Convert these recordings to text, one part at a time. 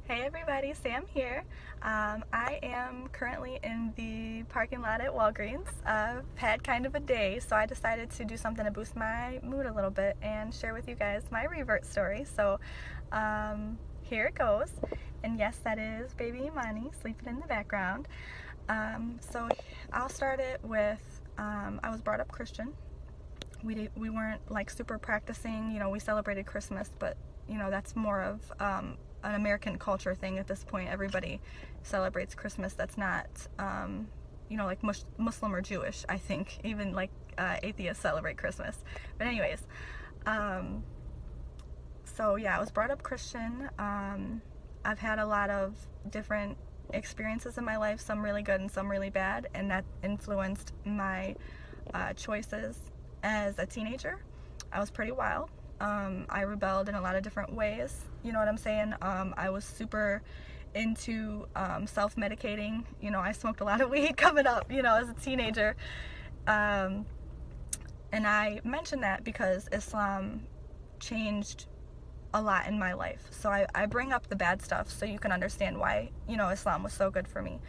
Hey everybody, Sam here. I am currently in the parking lot at Walgreens. I've had kind of a day, so I decided to do something to boost my mood a little bit and share with you guys my Revert story. So here it goes. And yes, that is baby Imani sleeping in the background. So I'll start it with I was brought up Christian. We weren't like super practicing, we celebrated Christmas, but that's more of an American culture thing at this point. Everybody celebrates Christmas. That's not like Muslim or Jewish. I think even like atheists celebrate Christmas. But anyways, so yeah, I was brought up Christian. I've had a lot of different experiences in my life, some really good and some really bad, and that influenced my choices as a teenager. I was pretty wild. I rebelled in a lot of different ways. You know what I'm saying? I was super into self-medicating. I smoked a lot of weed coming up, as a teenager. And I mention that because Islam changed a lot in my life. So I bring up the bad stuff so you can understand why, Islam was so good for me.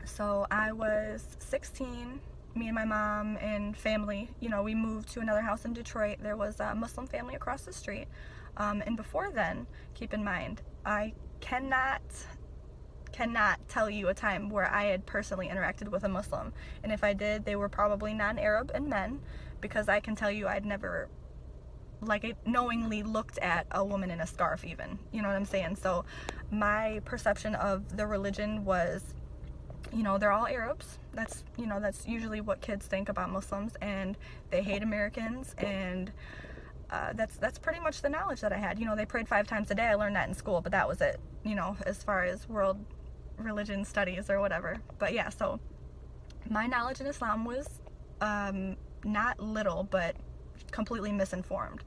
So I was 16. Me and my mom and family, we moved to another house in Detroit. There was a Muslim family across the street. And before then, keep in mind, I cannot tell you a time where I had personally interacted with a Muslim. And if I did, they were probably non-Arab and men, because I can tell you I'd never knowingly looked at a woman in a scarf even. You know what I'm saying? So my perception of the religion was, they're all Arabs. That's usually what kids think about Muslims, and they hate Americans, and that's pretty much the knowledge that I had. They prayed 5 times a day. I learned that in school, but that was it, as far as world religion studies or whatever. But yeah, so my knowledge in Islam was not little, but completely misinformed.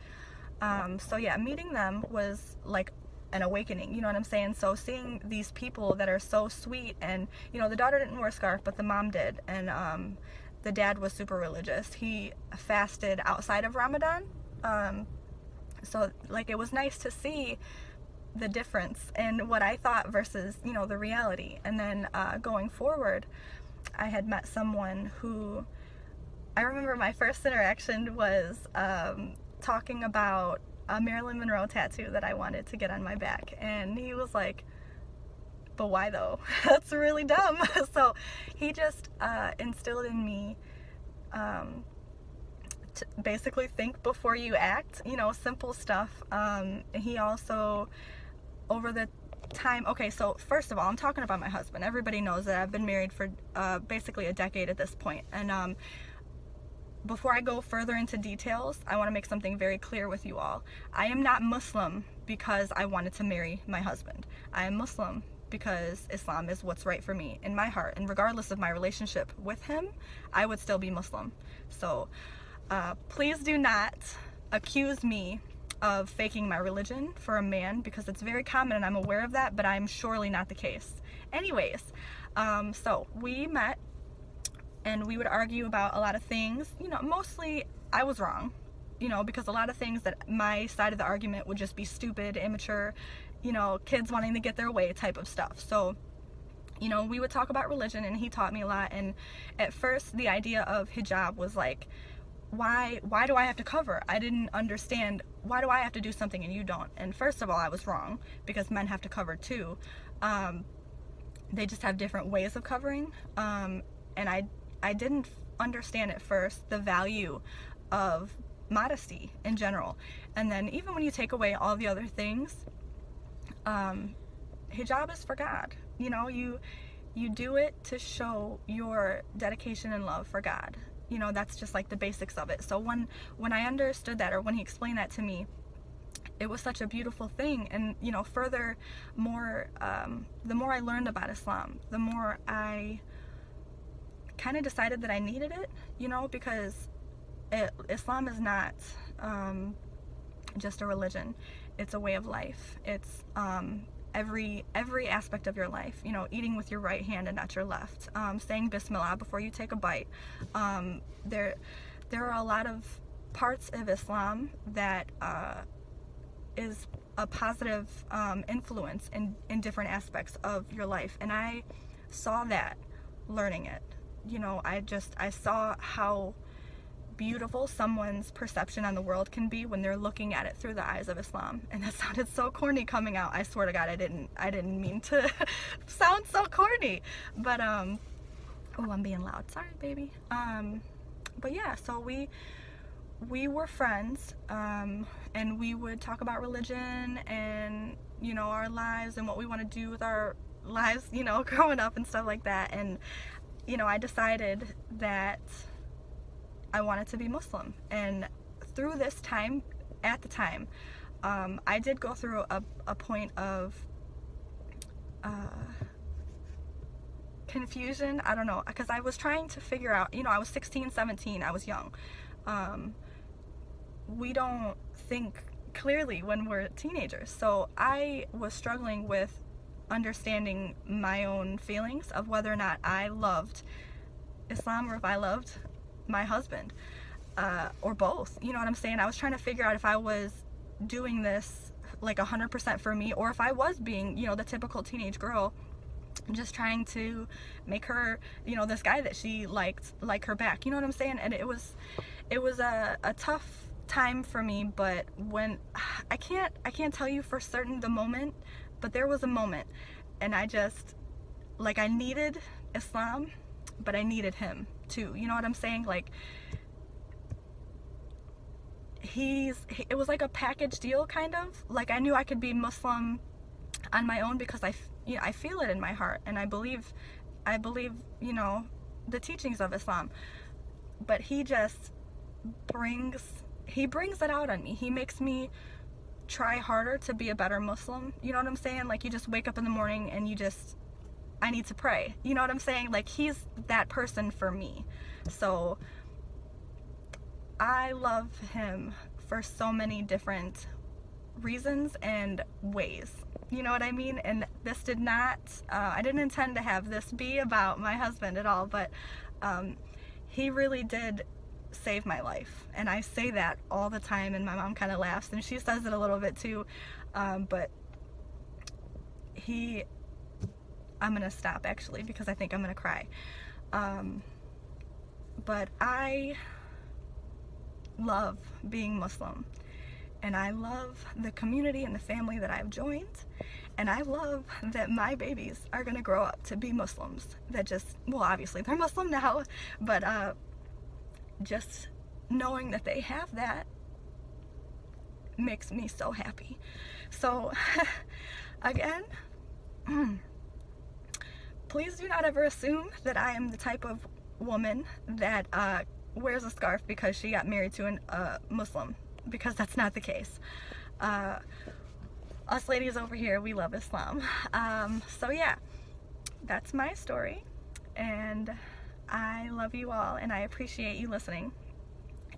So yeah, meeting them was like an awakening, you know what I'm saying? So seeing these people that are so sweet, and the daughter didn't wear a scarf, but the mom did, and the dad was super religious. He fasted outside of Ramadan. So it was nice to see the difference in what I thought versus the reality. And then going forward, I had met someone who, I remember my first interaction was talking about a Marilyn Monroe tattoo that I wanted to get on my back, and he was like, but why though? That's really dumb. So he just instilled in me to basically think before you act, simple stuff. He also, over the time, okay, so first of all, I'm talking about my husband. Everybody knows that I've been married for basically a decade at this point, and before I go further into details, I want to make something very clear with you all. I am not Muslim because I wanted to marry my husband. I am Muslim because Islam is what's right for me in my heart. And regardless of my relationship with him, I would still be Muslim. So please do not accuse me of faking my religion for a man, because it's very common and I'm aware of that, but I'm surely not the case. Anyways, so we met, and we would argue about a lot of things. Mostly I was wrong, because a lot of things that my side of the argument would just be stupid, immature, kids wanting to get their way type of stuff. So, we would talk about religion, and he taught me a lot. And at first, the idea of hijab was like, why do I have to cover? I didn't understand, why do I have to do something and you don't? And first of all, I was wrong, because men have to cover too. They just have different ways of covering. And I didn't understand at first the value of modesty in general. And then even when you take away all the other things, hijab is for God. You do it to show your dedication and love for God. That's just like the basics of it. So when I understood that, or when he explained that to me, it was such a beautiful thing. And the more I learned about Islam, the more I kind of decided that I needed it, because Islam is not just a religion. It's a way of life. It's every aspect of your life. Eating with your right hand and not your left. Saying Bismillah before you take a bite. There are a lot of parts of Islam that is a positive influence in different aspects of your life. And I saw that learning it. You know, I saw how beautiful someone's perception on the world can be when they're looking at it through the eyes of Islam. And that sounded so corny coming out. I swear to God, I didn't mean to sound so corny. But oh, I'm being loud. Sorry, baby. But yeah, so we were friends, and we would talk about religion and, you know, our lives and what we want to do with our lives, you know, growing up and stuff like that. And, you know, I decided that I wanted to be Muslim. And through this time, at the time, I did go through a point of confusion. I don't know, because I was trying to figure out, you know, I was 16, 17, I was young. We don't think clearly when we're teenagers. So I was struggling with understanding my own feelings of whether or not I loved Islam or if I loved my husband, or both. You know what I'm saying? I was trying to figure out if I was doing this like 100% for me, or if I was being, you know, the typical teenage girl, just trying to make her, you know, this guy that she liked, like her back. You know what I'm saying? And it was a tough time for me. But when I can't tell you for certain the moment, but there was a moment, and I just, like, I needed Islam, but I needed him too. You know what I'm saying? Like, it was like a package deal, kind of. Like, I knew I could be Muslim on my own because I feel it in my heart, and I believe, you know, the teachings of Islam. But he just brings it out on me. He makes me try harder to be a better Muslim. You know what I'm saying? Like, you just wake up in the morning and I need to pray. You know what I'm saying? Like, he's that person for me. So I love him for so many different reasons and ways. You know what I mean? And this did not, I didn't intend to have this be about my husband at all, but he really did save my life. And I say that all the time, and my mom kind of laughs, and she says it a little bit too. But I'm gonna stop actually, because I think I'm gonna cry. But I love being Muslim, and I love the community and the family that I've joined, and I love that my babies are gonna grow up to be Muslims that just, well, obviously they're Muslim now, but just knowing that they have that makes me so happy. So again, please do not ever assume that I am the type of woman that wears a scarf because she got married to a Muslim, because that's not the case. Us ladies over here, we love Islam. So yeah, that's my story, and I love you all, and I appreciate you listening.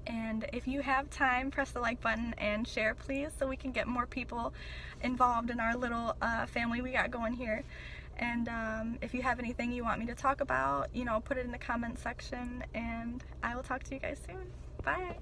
And if you have time, press the like button and share, please, so we can get more people involved in our little family we got going here. And if you have anything you want me to talk about, you know, put it in the comment section, and I will talk to you guys soon. Bye.